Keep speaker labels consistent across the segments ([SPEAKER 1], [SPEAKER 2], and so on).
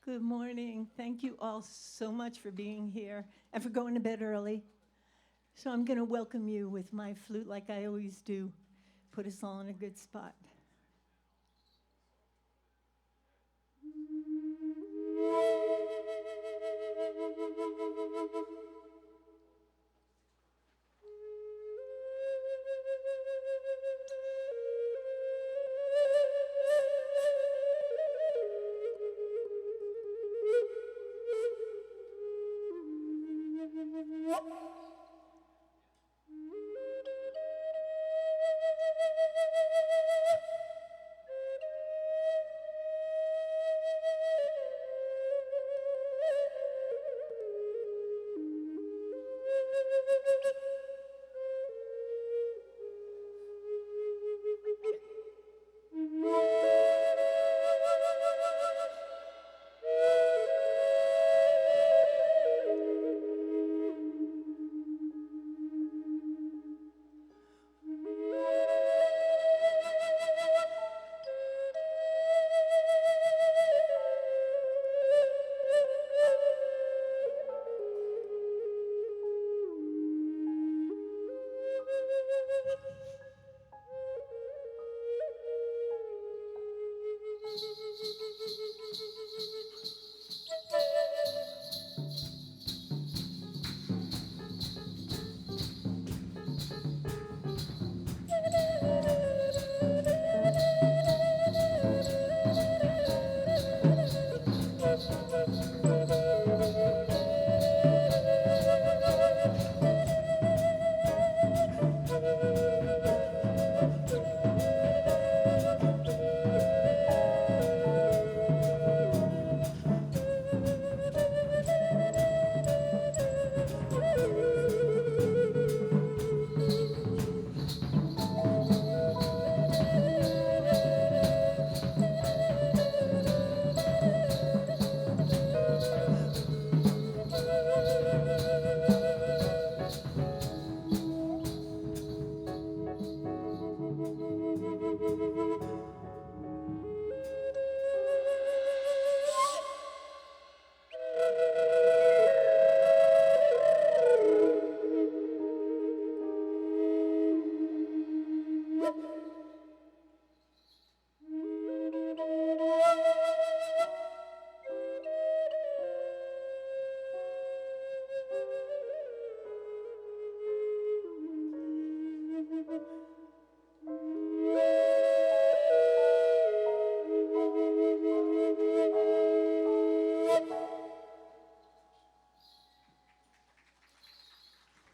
[SPEAKER 1] Good morning. Thank you all so much for being here and for going to bed early. So I'm going to welcome you with my flute like I always do. Put us all in a good spot.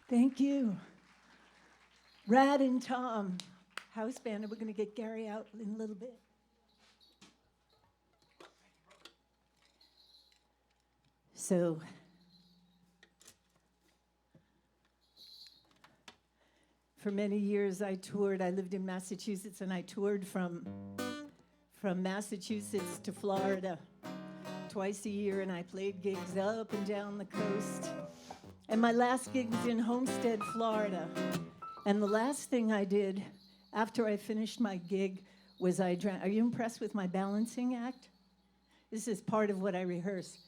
[SPEAKER 1] Thank you. Rad and Tom, house band, and we're going to get Gary out in a little bit. So, for many years I toured. I lived in Massachusetts, and I toured from Massachusetts to Florida twice a year, and I played gigs up and down the coast. And my last gig was in Homestead, Florida. And the last thing I did after I finished my gig was I drank. Are you impressed with my balancing act? This is part of what I rehearse.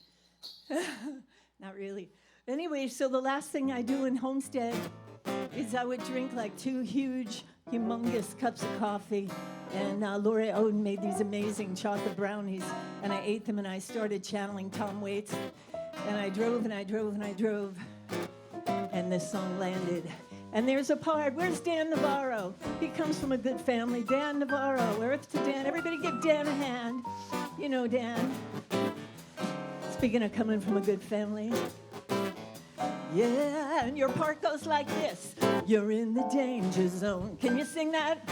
[SPEAKER 1] Not really. Anyway, so the last thing I do in Homestead is I would drink like 2 huge, humongous cups of coffee. And Laura Oden made these amazing chocolate brownies. And I ate them, and I started channeling Tom Waits. And I drove, and I drove, and I drove. And this song landed. And there's a part. Where's Dan Navarro? He comes from a good family. Dan Navarro. Earth to Dan. Everybody give Dan a hand. You know Dan. Speaking of coming from a good family. Yeah, and your part goes like this. You're in the danger zone. Can you sing that?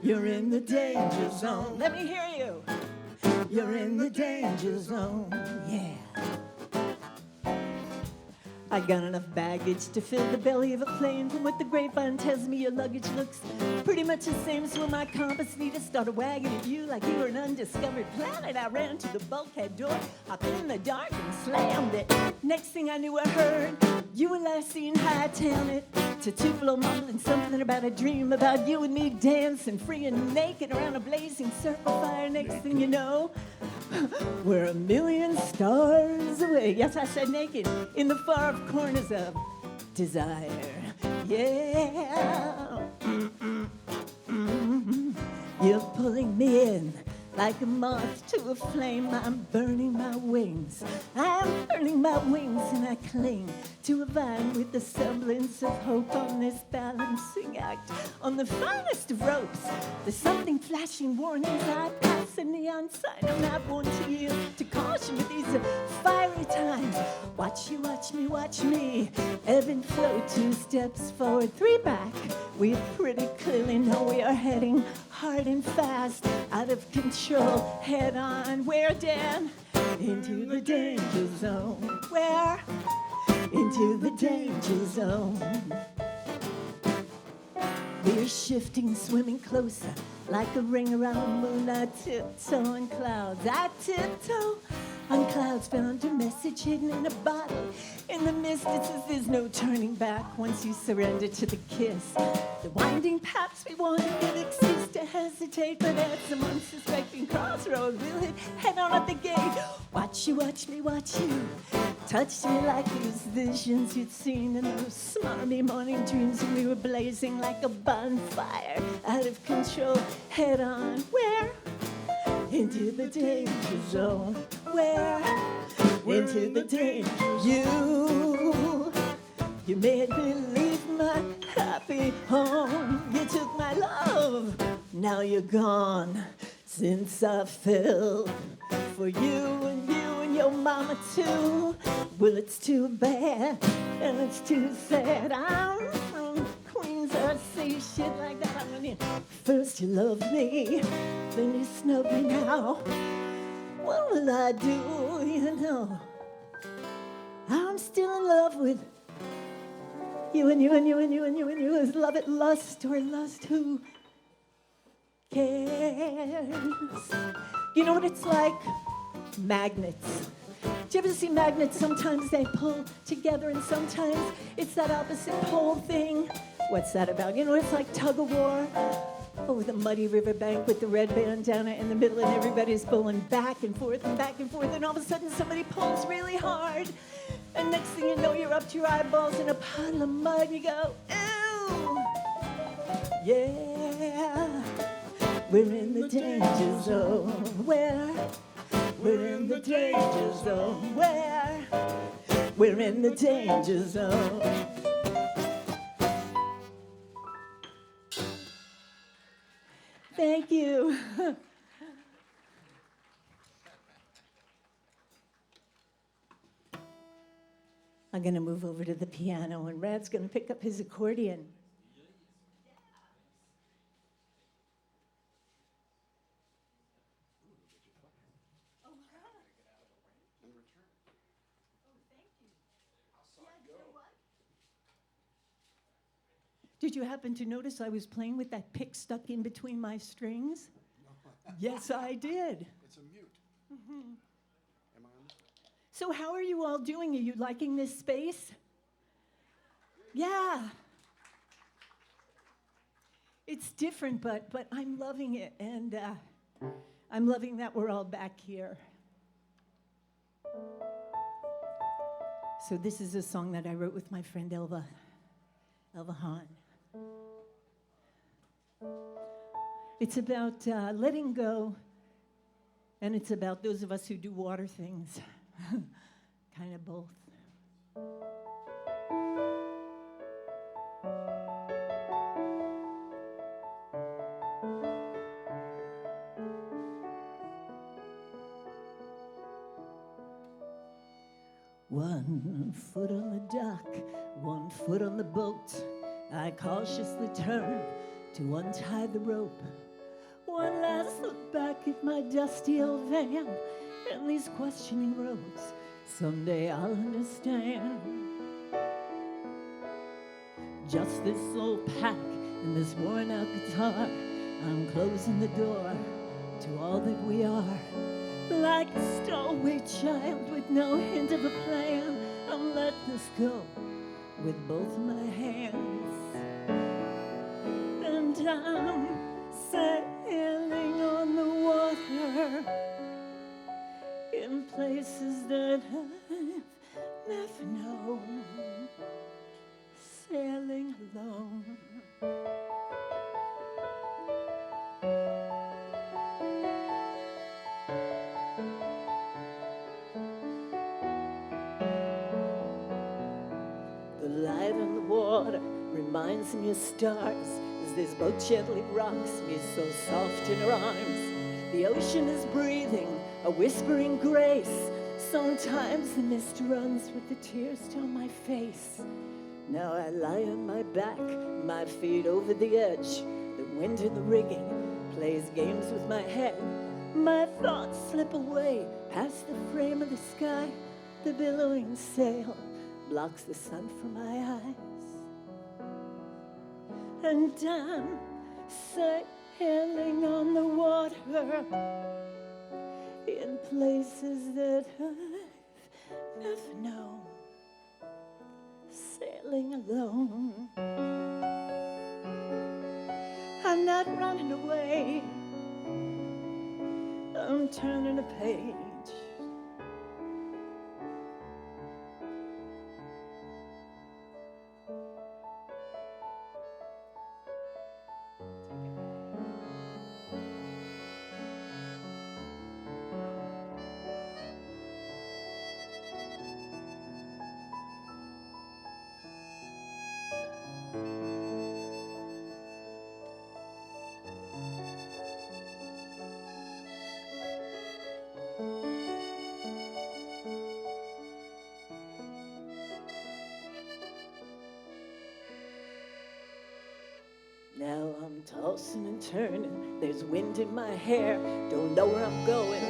[SPEAKER 1] You're in the danger zone. Let me hear you. You're in the danger zone. Yeah. I got enough baggage to fill the belly of a plane. From what the grapevine tells me, your luggage looks pretty much the same. So my compass needle started wagging at you like you were an undiscovered planet. I ran to the bulkhead door, hopped in the dark and slammed it. Next thing I knew, I heard you were last seen hightailing it to Tupelo, mumbling something about a dream about you and me dancing free and naked around a blazing circle fire. Next thing you know, we're a million stars away. Yes, I said naked in the far off corners of desire. Yeah. You're pulling me in like a moth to a flame. I'm burning my wings. I'm burning my wings, and I cling to a vine with the semblance of hope on this balancing act. On the finest of ropes, there's something flashing warnings. I pass a neon sign. I'm not one to yield to caution with these fiery times. Watch you, watch me. Ebb and flow, 2 steps forward, 3 back. We pretty clearly know we are heading hard and fast, out of control, head on. Where, Dan? Into the danger zone. Where? Into the danger zone. We're shifting, swimming closer, like a ring around the moon. I tiptoe on clouds. I tiptoe on clouds, found a message hidden in a bottle. In the mist, it says there's no turning back once you surrender to the kiss. The winding paths we want to get excuse to hesitate, but at some unsuspecting crossroads, we'll hit head on at the gate. Watch you, watch me, watch you. Touch me like these visions you'd seen in those smarmy morning dreams when we were blazing like a bonfire, out of control, head on. Where? Into the danger zone. Where? Into the danger zone. You made me leave my happy home. You took my love, now you're gone. Since I fell for you and your mama too. Well, it's too bad and it's too sad. I'm from Queens, I say shit like that. I mean, first you loved me, then you snubbed me now. What will I do, you know? I'm still in love with you and you and you and you and you and you. Is love it lust or lust? Who cares? You know what it's like? Magnets. Do you ever see magnets? Sometimes they pull together and sometimes it's that opposite pole thing. What's that about? You know, it's like tug of war. Oh, the muddy riverbank with the red bandana in the middle and everybody's pulling back and forth and all of a sudden somebody pulls really hard. And next thing you know, you're up to your eyeballs in a puddle of mud. You go, ooh, yeah, we're in the danger zone. Where? We're in the danger zone. Where? We're in the danger zone. Thank you. I'm going to move over to the piano, and Rad's going to pick up his accordion. Did you happen to notice I was playing with that pick stuck in between my strings? No. Yes, I did.
[SPEAKER 2] It's a mute.
[SPEAKER 1] Mm-hmm.
[SPEAKER 2] Am I on?
[SPEAKER 1] So how are you all doing? Are you liking this space? Yeah. It's different, but I'm loving it, and I'm loving that we're all back here. So this is a song that I wrote with my friend Elva Hahn. It's about letting go, and it's about those of us who do water things. Kind of both. One foot on the dock, 1 foot on the boat. I cautiously turned to untie the rope. One last look back at my dusty old van and these questioning roads. Someday I'll understand. just this old pack and this worn out guitar. I'm closing the door to all that we are. Like a stowaway child with no hint of a plan, I'm letting this go with both my hands. And I'm sailing on the water in places that I've never known. Sailing alone. The light on the water reminds me of stars as this boat gently rocks me so soft in her arms. The ocean is breathing a whispering grace. Sometimes the mist runs with the tears down my face. Now I lie on my back, my feet over the edge. The wind in the rigging plays games with my head. My thoughts slip away past the frame of the sky. The billowing sail blocks the sun from my eyes. And I'm sailing on the water in places that I've never known. Sailing alone. I'm not running away. I'm turning a page. Now I'm tossing and turning, there's wind in my hair. Don't know where I'm going,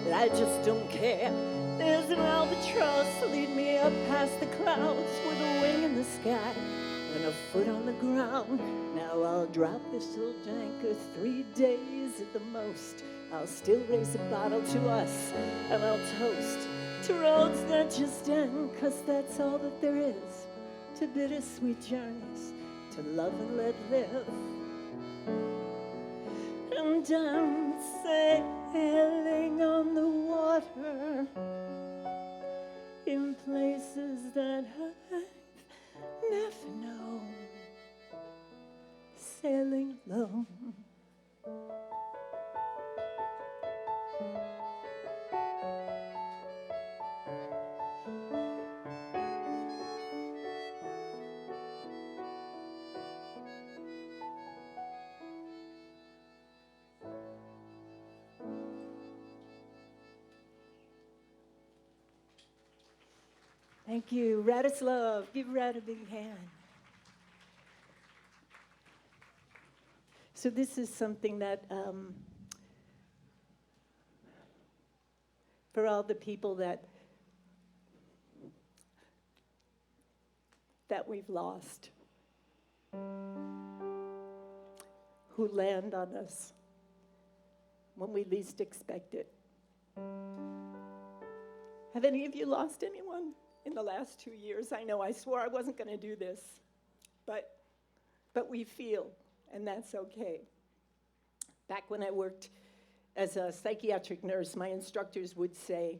[SPEAKER 1] but I just don't care. There's an albatross lead me up past the clouds with a wing in the sky and a foot on the ground. Now I'll drop this old anchor 3 days at the most. I'll still raise a bottle to us and I'll toast to roads that just end, 'cause that's all that there is to bittersweet journeys, to love and let live. And I'm sailing on the water in places that I've never known. Sailing alone. Thank you, Radislav. Give Rad a big hand. So this is something that, for all the people that we've lost, who land on us when we least expect it. Have any of you lost anyone in the last 2 years? I know I swore I wasn't going to do this, but we feel, and that's okay. Back when I worked as a psychiatric nurse, my instructors would say,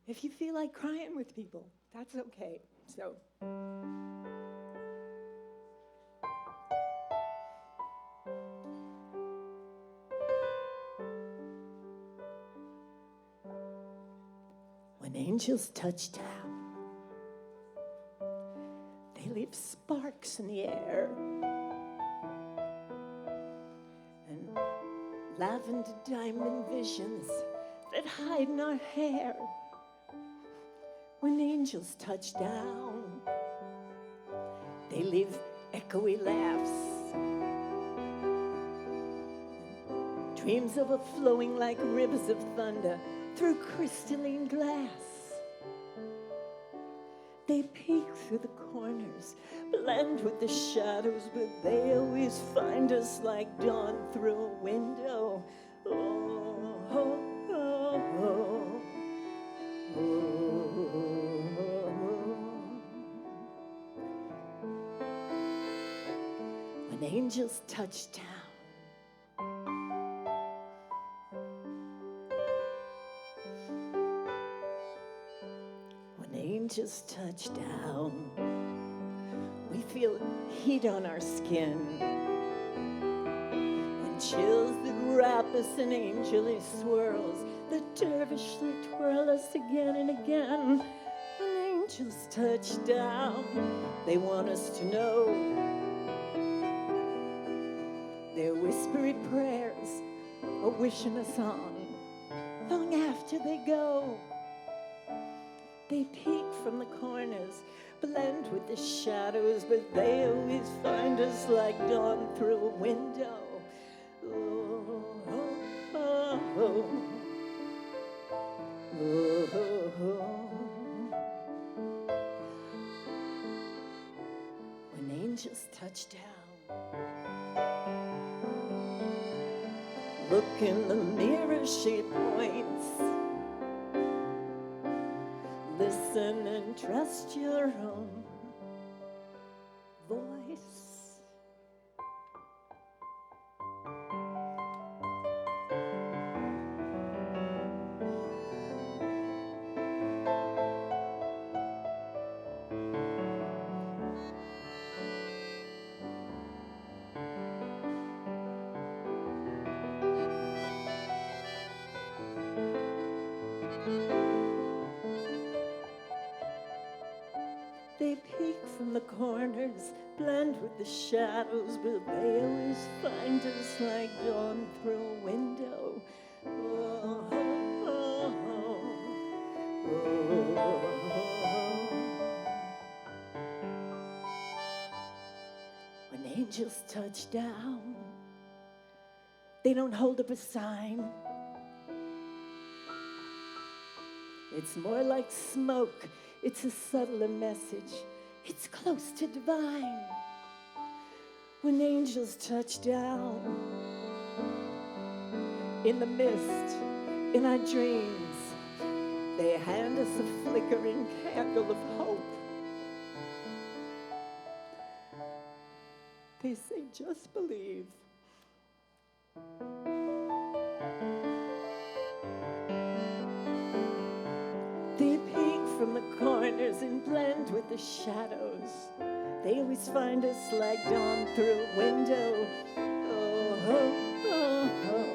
[SPEAKER 1] if you feel like crying with people, that's okay. So. When angels touch down, they leave sparks in the air. And lavender diamond visions that hide in our hair. When angels touch down, they leave echoey laughs. Dreams overflowing like rivers of thunder through crystalline glass. They peek through the corners, blend with the shadows, but they always find us like dawn through a window. Oh, oh, oh, oh, oh. When angels touch down, angels touch down, we feel heat on our skin and chills that wrap us in angelly swirls that dervishly twirl us again and again. When angels touch down, they want us to know their whispery prayers are wishing us on long after they go. They peek from the corners, blend with the shadows, but they always find us like dawn through a window. Oh, oh, oh, oh. Oh, oh, oh. When angels touch down, look in the mirror, she points. Listen and trust your own voice. They peek from the corners, blend with the shadows, but they always find us like dawn through a window. Oh, oh, oh, oh, oh. When angels touch down, they don't hold up a sign. It's more like smoke. It's a subtler message. It's close to divine. When angels touch down, in the mist, in our dreams, they hand us a flickering candle of hope. They say, just believe. They peek from the corners and blend with the shadows. They always find us like dawn through a window. Oh, oh, oh, oh.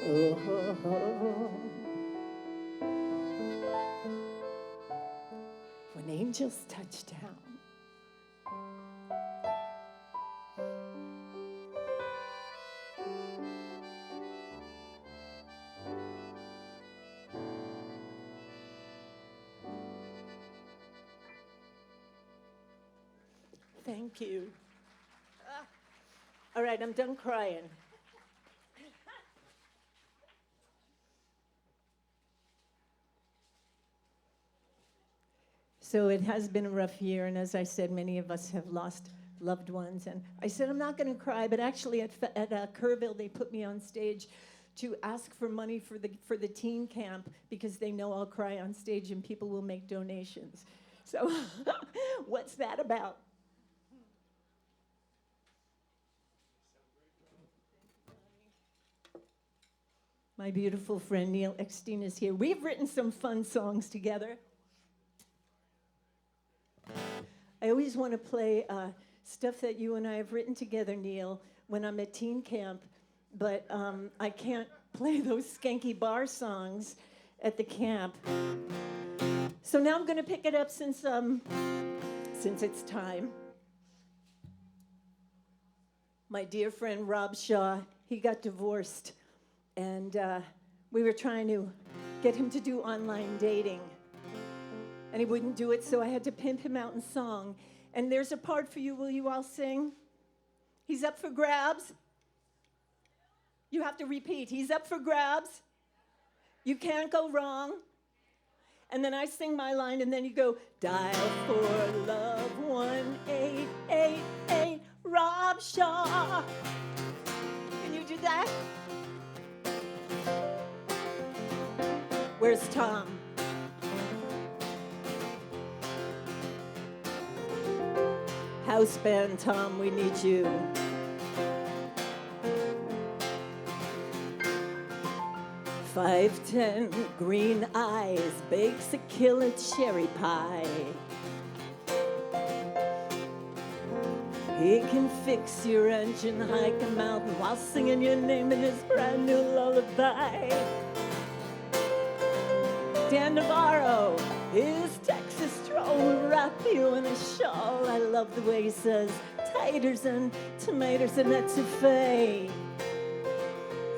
[SPEAKER 1] Oh, oh, oh. When angels touch down, thank you. All right, I'm done crying. So it has been a rough year, and as I said, many of us have lost loved ones. And I said, I'm not going to cry, but actually at Kerrville, they put me on stage to ask for money for the teen camp because they know I'll cry on stage and people will make donations. So what's that about? My beautiful friend Neil Eckstein is here. We've written some fun songs together. I always want to play stuff that you and I have written together, Neil, when I'm at teen camp, but I can't play those skanky bar songs at the camp. So now I'm going to pick it up since it's time. My dear friend Rob Shaw, he got divorced, and we were trying to get him to do online dating. And he wouldn't do it, so I had to pimp him out in song. And there's a part for you. Will you all sing? He's up for grabs. You have to repeat. He's up for grabs. You can't go wrong. And then I sing my line, and then you go, dial for love 1888 Rob Shaw. Can you do that? Where's Tom? House band, Tom, we need you. 5'10", green eyes, bakes a killer cherry pie. He can fix your engine, hike a mountain while singing your name in his brand new lullaby. Dan Navarro, his Texas drawl will wrap you in a shawl. I love the way he says taters and tomatoes and etouffee.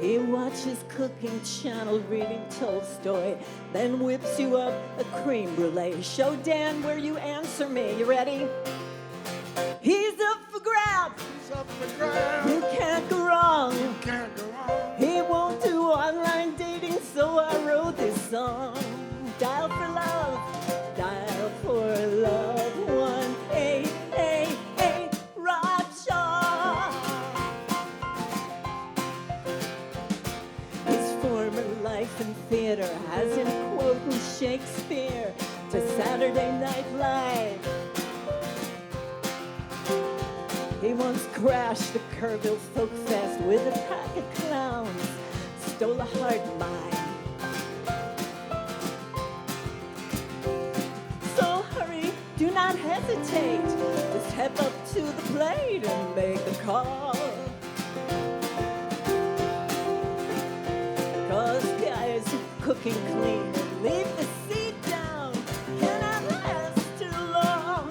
[SPEAKER 1] He watches Cooking Channel reading Tolstoy, then whips you up a creme brulee. Show Dan where you answer me. You ready? He's up for grabs.
[SPEAKER 2] He's up for grabs.
[SPEAKER 1] You can't go wrong.
[SPEAKER 2] You can't go wrong.
[SPEAKER 1] He won't do online dating, so I wrote this song. Dial for love. Dial for love 1888 Rob Shaw. His former life in theater has him quoting Shakespeare to Saturday Night Live. He once crashed the Kerrville Folk Fest with a pack of clowns, stole a heart of mine. So hurry, do not hesitate, just step up to the plate and make a call. 'Cause guys who cooking clean, leave the seat down, cannot last too long.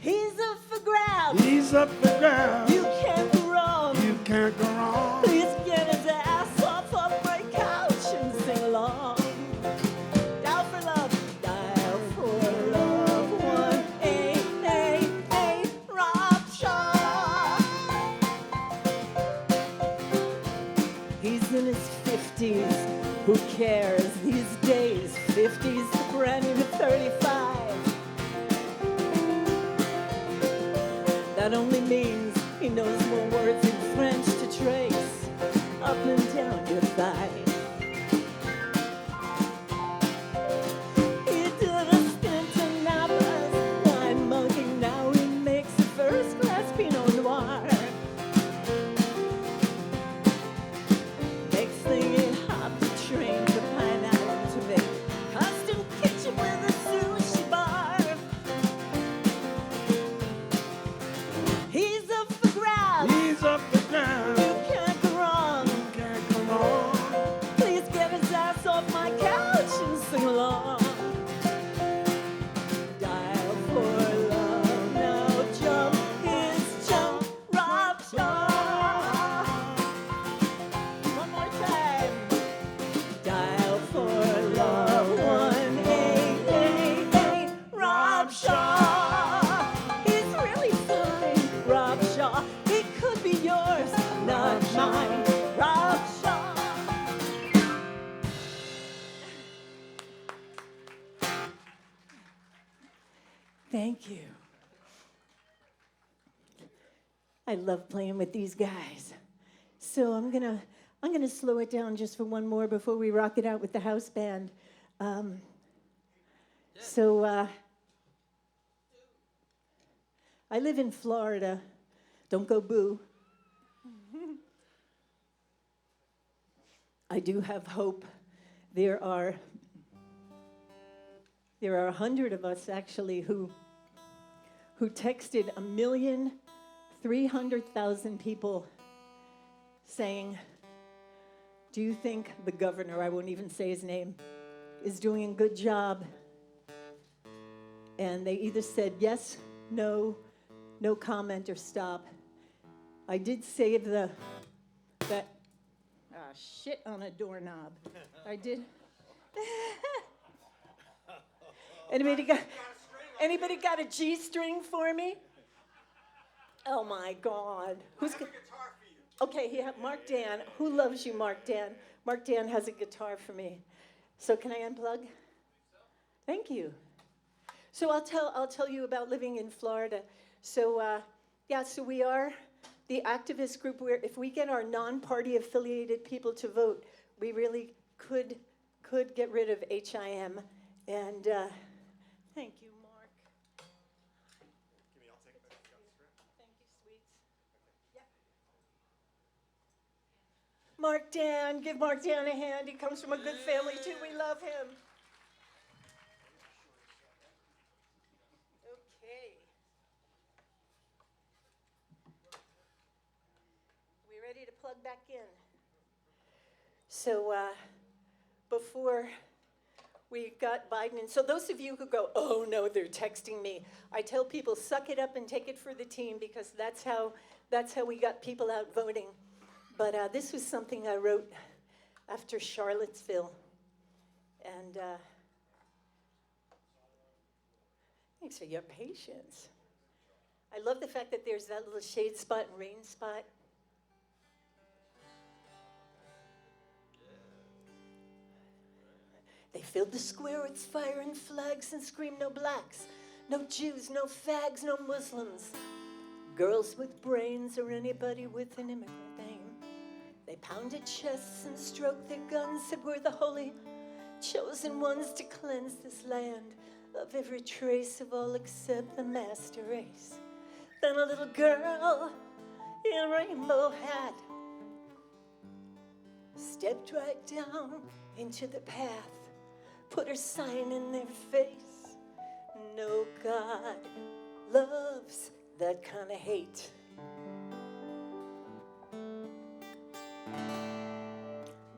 [SPEAKER 1] He's up for grabs.
[SPEAKER 2] He's up for grabs.
[SPEAKER 1] You can't go wrong.
[SPEAKER 2] You can't go wrong.
[SPEAKER 1] Please get his ass off my couch and sing along. Dial for love. Dial for love 1888 Rob Shaw. He's in his 50s. Who cares these days? 50's the brand new 35. That only means he knows more words in French to trace up and down your thigh. He did a stint in Napa's wine mugging. Now he makes a first-class Pinot Noir. Next thing he hopped a train to Pine Island to make custom kitchen with a sushi bar. He's up for grabs.
[SPEAKER 2] He's up for grabs.
[SPEAKER 1] You can't go wrong.
[SPEAKER 2] You can't go wrong.
[SPEAKER 1] Please get his ass off my couch and sing along. Dial for love. Now jump his jump. Rob Shaw. One more time. Dial for love 1888 Rob Shaw. He's really fine, Rob Shaw. He could be yours, not mine. Rob Shaw. Thank you. I love playing with these guys. So I'm gonna slow it down just for one more before we rock it out with the house band. I live in Florida. Don't go boo. I do have hope. There are 100 of us actually who texted 1,300,000 people saying, do you think the governor, I won't even say his name, is doing a good job? And they either said yes, no comment, or stop. I did save shit on a doorknob. I did. Anybody got a G-string for me? Oh my God. Who's got? Okay, Mark Dan. Who loves you, Mark Dan? Mark Dan has a guitar for me. So can I unplug? Thank you. So I'll tell you about living in Florida. So so we are the activist group where if we get our non-party affiliated people to vote, we really could get rid of HIM. And thank you, Mark.
[SPEAKER 3] I'll take it.
[SPEAKER 1] Thank you, sweets. Yep. Mark Dan, give Mark Dan a hand. He comes from a good family too. We love him. Okay. We ready to plug back in? So before we got Biden, and so those of you who go, oh no, they're texting me, I tell people, suck it up and take it for the team, because that's how we got people out voting. But this was something I wrote after Charlottesville, and thanks for your patience. I love the fact that there's that little shade spot and rain spot. They filled the square with fire and flags and screamed, no blacks, no Jews, no fags, no Muslims, girls with brains or anybody with an immigrant name. They pounded chests and stroked their guns, said we're the holy chosen ones to cleanse this land of every trace of all except the master race. Then a little girl in a rainbow hat stepped right down into the path, put her sign in their face. No God loves that kind of hate.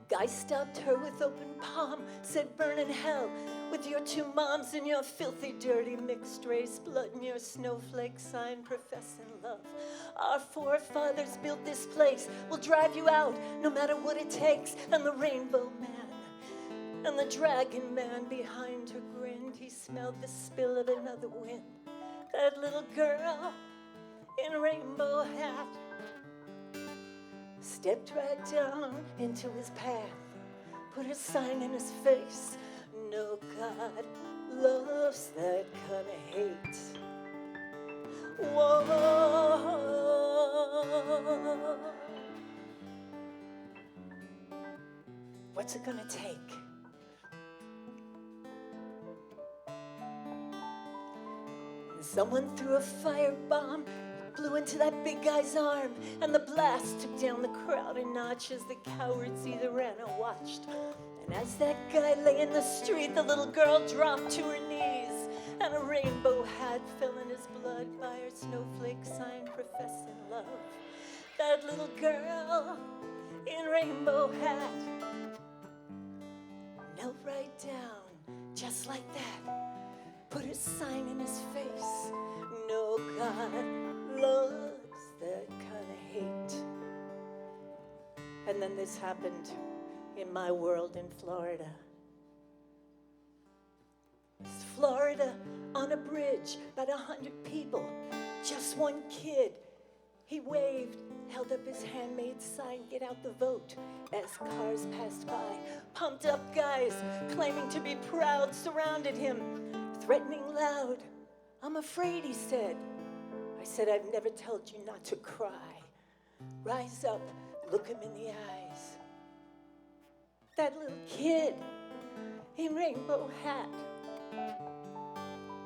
[SPEAKER 1] Guy stopped her with open palm, said burn in hell with your two moms and your filthy, dirty mixed race blood and your snowflake sign professing love. Our forefathers built this place, we'll drive you out no matter what it takes. And the rainbow man and the dragon man behind her grinned. He smelled the spill of another wind. That little girl in a rainbow hat stepped right down into his path, put her sign in his face. No God loves that kind of hate. Whoa. What's it gonna take? Someone threw a firebomb, blew into that big guy's arm, and the blast took down the crowd a notch as the cowards either ran or watched. And as that guy lay in the street, the little girl dropped to her knees, and a rainbow hat fell in his blood by her snowflake sign professing love. That little girl in rainbow hat knelt right down, just like that, put her sign in his face. No God loves that kind of hate. And then this happened in my world in Florida. It's Florida on a bridge, about 100 people, just one kid. He waved, held up his handmade sign, get out the vote, as cars passed by. Pumped up guys, claiming to be proud, surrounded him, threatening loud. I'm afraid, he said. I said, I've never told you not to cry. Rise up, look him in the eyes. That little kid in rainbow hat,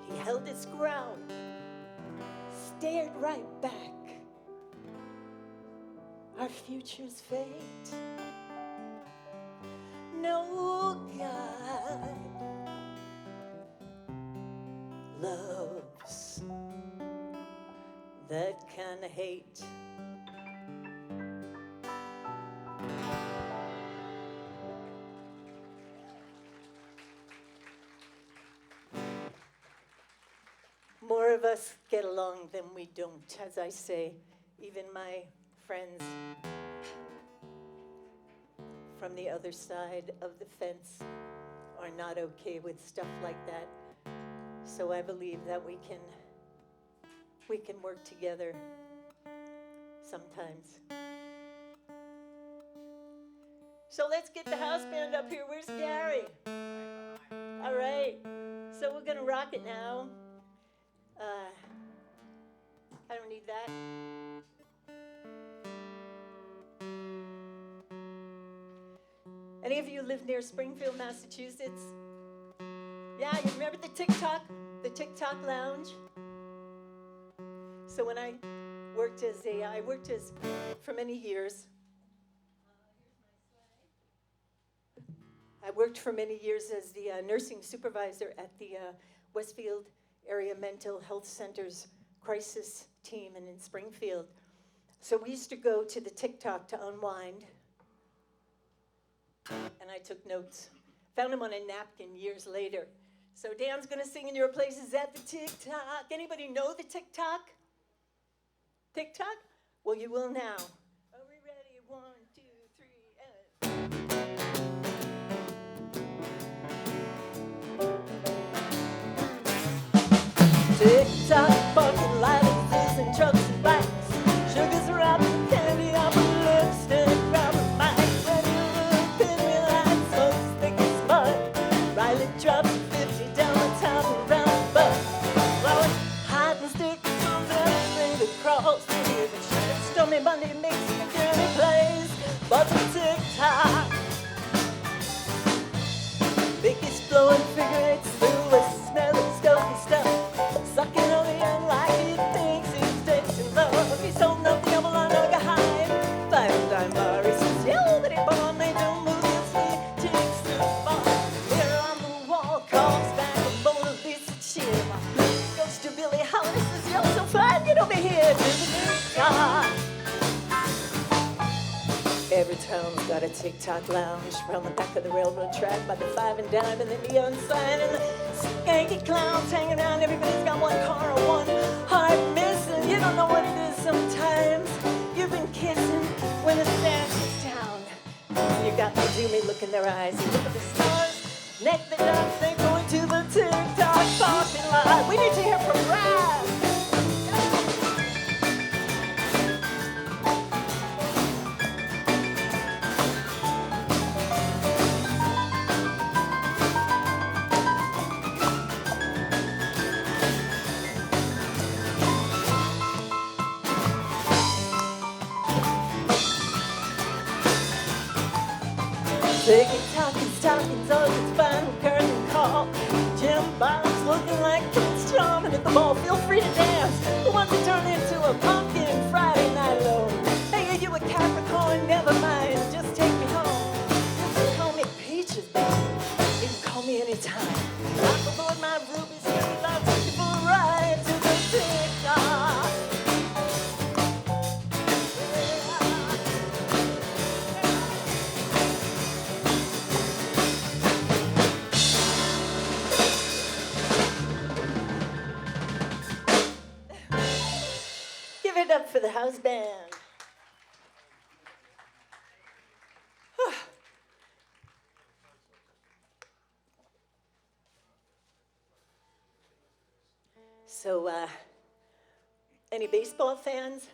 [SPEAKER 1] he held his ground, stared right back. Our future's fate. No God loves that kind of hate. More of us get along than we don't, as I say. Even my friends from the other side of the fence are not okay with stuff like that. So I believe that we can work together sometimes. So let's get the house band up here. Where's Gary? All right. So we're going to rock it now. I don't need that. Any of you live near Springfield, Massachusetts? Yeah, you remember the TikTok Lounge? So when I worked for many years. I worked for many years as the nursing supervisor at the Westfield Area Mental Health Center's crisis team and in Springfield. So we used to go to the TikTok to unwind. And I took notes. Found them on a napkin years later. So Dan's going to sing in your places at the TikTok. Anybody know the TikTok? TikTok? Well, you will now. Are we ready? 1, 2, 3, TikTok, parking lighters and trucks and bikes. Sugars wrapping candy up and lipstick, grabbing mics. Ready to pin me like smoke's thick as mud. Riley drops 50 down the town and round the butt. Blowing hide and stick, comes everything across the here. The shit stormy Monday makes the dirty place. But the TikTok, Vicky's blowing figure eights through a smelling stoking stuff. Sucking on the end like he thinks he's tasting love. He's holding up the envelope like a high. 5-dime bar, he says, yo, but he bomb, they don't move his feet. Takes the ball. Here on the wall, calls back a Mona Lisa cheer. Goes to Billie Holiday, says, yo, so fine, get over here to the TikTok. Every town's got a TikTok lounge around the back of the railroad track by the 5 and dime and the neon sign and the skanky clowns hanging around. Everybody's got one car or one heart missing. You don't know what it is sometimes. You've been kissing when the stand is down. You got the doomy look in their eyes. You look at the stars, neck the dots, they're going to the TikTok parking lot. We need to hear from Brad. Taking talking stockings, all its final curtain call. Jim Bottom's looking like Prince Charming at the ball. Feel free to dance. Who wants to turn into a pumpkin Friday night alone? Hey, are you a Capricorn? Never mind, just take me home. You can call me Peaches, baby. You can call me anytime. Knock aboard my ruby street, I'll take you for a ride to the TikTok. Give it up for the house band. So, any baseball fans?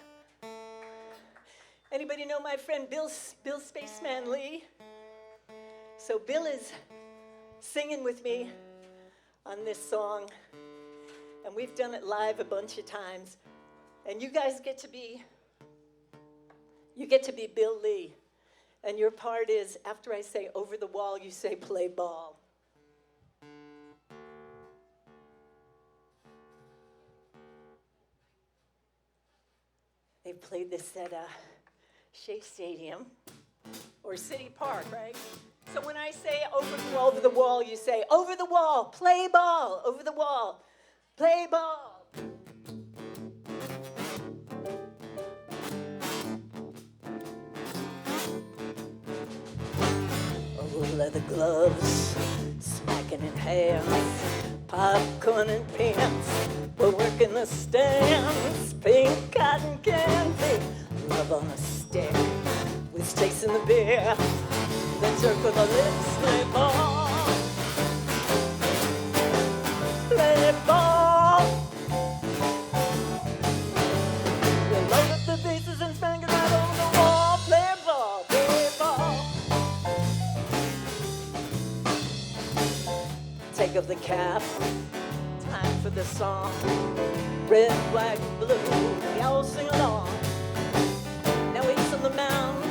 [SPEAKER 1] Anybody know my friend Bill Spaceman Lee? So Bill is singing with me on this song, and we've done it live a bunch of times. And you guys get to be Bill Lee. And your part is, after I say over the wall, you say play ball. They played this at Shea Stadium or City Park, right? So when I say over the wall, you say over the wall, play ball, over the wall, play ball. Leather gloves, smacking in hands, popcorn and pants, we're working the stands, pink cotton candy, love on a stick, with chasing the beer, then circle the lips, play ball, play ball. You load up the bases and spank it right over the wall, play ball, play ball. flag of the cap. Time for the song. Red, white, blue, we all sing along. Now he's on the mound,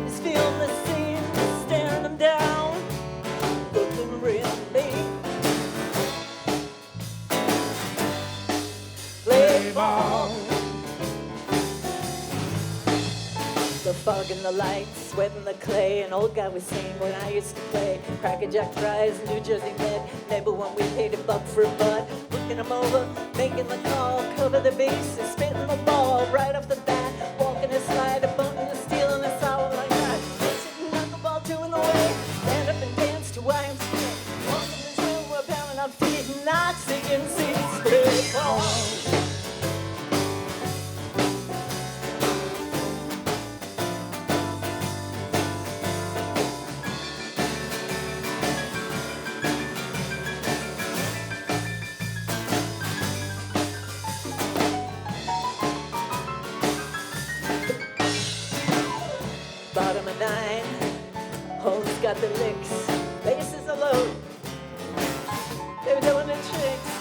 [SPEAKER 1] he's feeling the scene, staring him down, looking real mean. Play ball. The fog and the lights, sweat and the clay. An old guy was saying when I used to play Crackerjack fries, New Jersey Med. Remember when we paid $1 for a butt? Looking him over, making the call, cover the bases, spitting the ball right off the bat, walking a slide, a bump and a steal and a sour like that. Sitting knuckleball doing the way, stand up and dance to YMCA. Walking this room, we're pounding our feet and not singing seats. Play ball. Bottom of 9, Holmes got the licks, bases are low, they were doing the tricks.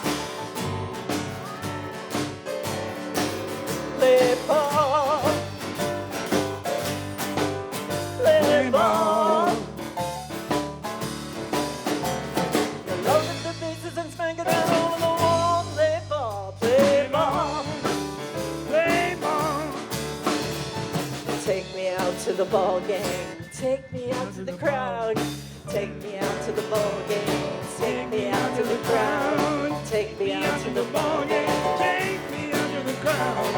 [SPEAKER 1] Play ball, play ball. You loaded the bases and smack it out over the wall. Play ball, play ball, play ball. Take me out to the ball game. Take me out to the crowd. Take me out to the ball game. Take me out to the crowd. Take me out to the ball game.
[SPEAKER 2] Take me out to the crowd.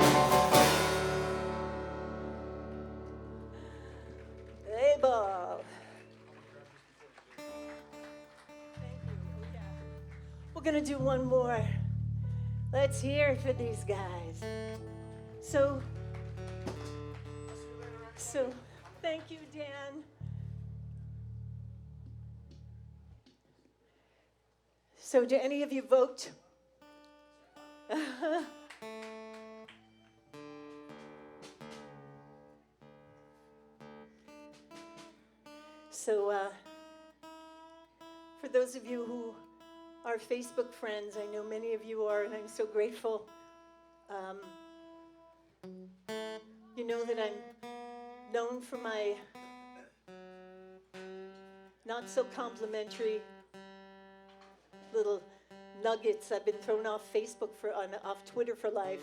[SPEAKER 1] Hey, ball. Thank you. Yeah. We're gonna do one more. Let's hear it for these guys. So, thank you, Dan. So, do any of you vote? So, for those of you who are Facebook friends, I know many of you are, and I'm so grateful. You know that I'm known for my not so complimentary little nuggets. I've been thrown off Facebook off Twitter for life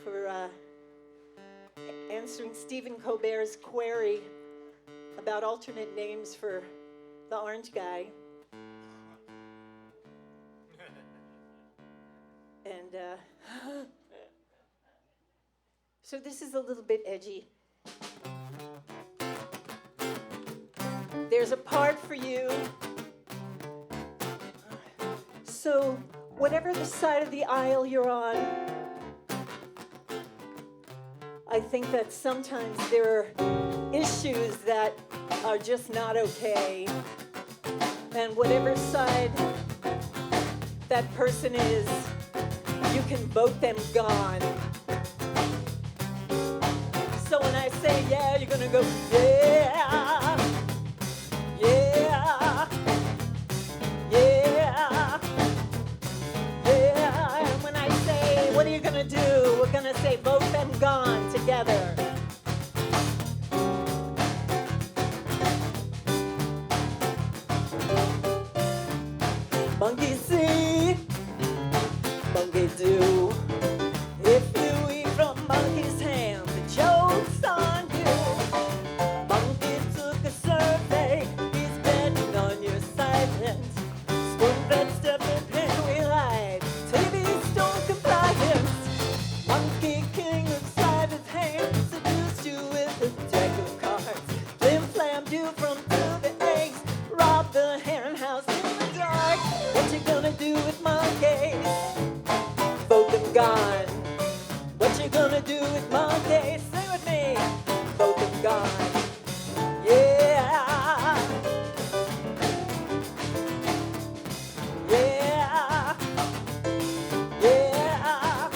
[SPEAKER 1] for answering Stephen Colbert's query about alternate names for the orange guy. And so this is a little bit edgy. There's a part for you. So whatever the side of the aisle you're on, I think that sometimes there are issues that are just not okay. And whatever side that person is, you can vote them gone. So when I say yeah, you're gonna go yeah, yeah, yeah, yeah. And when I say what are you gonna do, we're gonna say vote them gone together. Monkey see, monkey do. If you eat from monkey's hand, the joke's on you. Monkey took a survey, he's betting on your silence. Spoon-fed stuff and penguin light, TV's don't compliance. Monkey king inside his hand, seduced you with a deck of cards. Flim-flammed you from two to eggs, robbed the hen house in the dark. What you gonna do with monkeys? Vote them gone. What you gonna do with monkeys? Sing with me. Vote them gone. Yeah. Yeah. Yeah.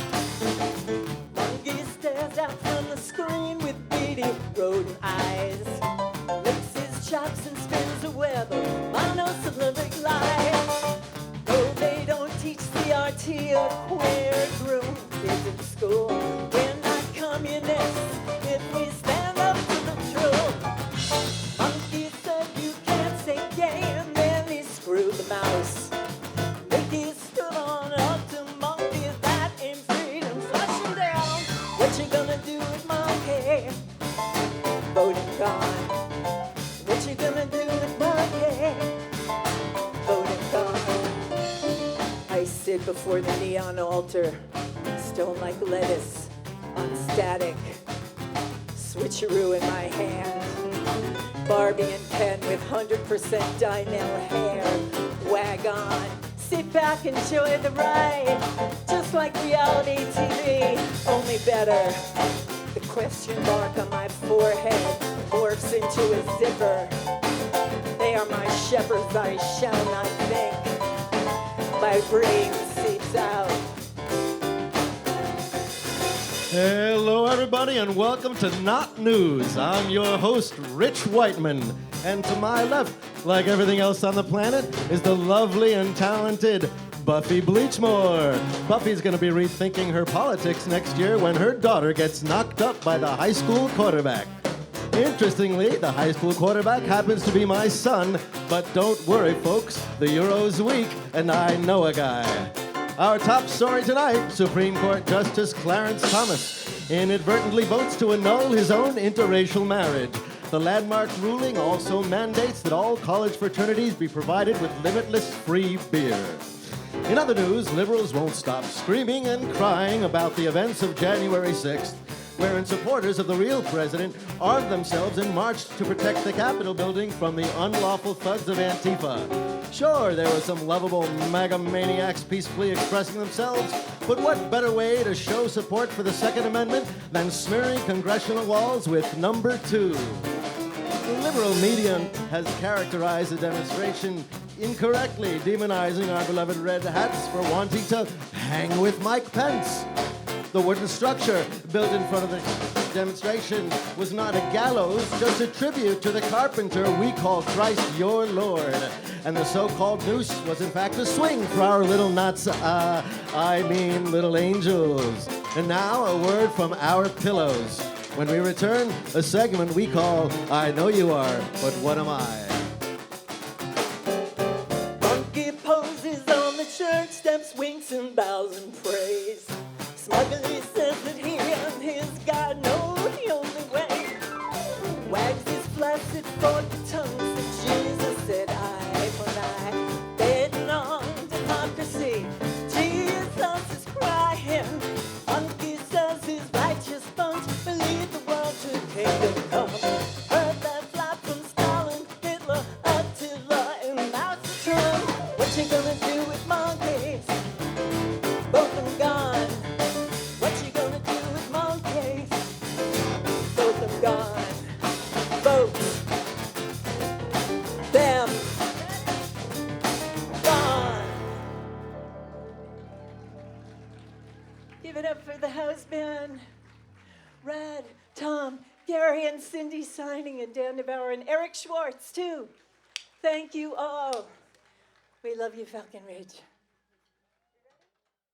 [SPEAKER 1] Monkey stares out from the screen with beady rodent eyes. Licks his chops and spins a web of monosyllabic lies. tea, a queer groom is in school. We're not communists if we stand up to the truth. Monkey said you can't say gay, and then he screwed the mouse. Mickey stood on up to monkey, that ain't freedom. Flush him down. What you gonna do with monkey? Voting gone. What you gonna do with monkey? Voting gone. I sit before the neon altar, stone like lettuce on static, switcheroo in my hand, Barbie and Ken with 100% Dynel hair, wag on, sit back, enjoy the ride, just like reality TV, only better. The question mark on my forehead morphs into a zipper. They are my shepherds, I shall not think. My brain seeps out.
[SPEAKER 3] Hello, everybody, and welcome to Not News. I'm your host, Rich Whiteman. And to my left, like everything else on the planet, is the lovely and talented Buffy Bleachmore. Buffy's going to be rethinking her politics next year when her daughter gets knocked up by the high school quarterback. Interestingly, the high school quarterback happens to be my son, but don't worry, folks, the Euro's weak, and I know a guy. Our top story tonight, Supreme Court Justice Clarence Thomas inadvertently votes to annul his own interracial marriage. The landmark ruling also mandates that all college fraternities be provided with limitless free beer. In other news, liberals won't stop screaming and crying about the events of January 6th, wherein supporters of the real president armed themselves and marched to protect the Capitol building from the unlawful thugs of Antifa. Sure, there were some lovable MAGA maniacs peacefully expressing themselves, but what better way to show support for the Second Amendment than smearing congressional walls with number 2? The liberal media has characterized the demonstration incorrectly, demonizing our beloved red hats for wanting to hang with Mike Pence. The wooden structure built in front of the demonstration was not a gallows, just a tribute to the carpenter we call Christ your Lord. And the so-called noose was in fact a swing for our little little angels. And now a word from our pillows. When we return, a segment we call I Know You Are, But What Am I?
[SPEAKER 1] Monkey poses on the church steps, winks and bows and prays. Smugly says that he and his God know the only way. Wags his flaccid forked tongue, said Jesus said eye for eye. Betting on democracy, Jesus is crying. Monkey says his righteous bunch believe the world to kingdom come. Heard that fly from Stalin, Hitler, Attila, and Mao Zedong. What you gonna do with monkeys? Both them gone. What you gonna do with monkeys? Both them gone. Both them gone. Give it up for the house band. Red, Tom, Gary, and Cindy signing, and Dan DeBauer, and Eric Schwartz, too. Thank you all. We love you, Falcon Ridge.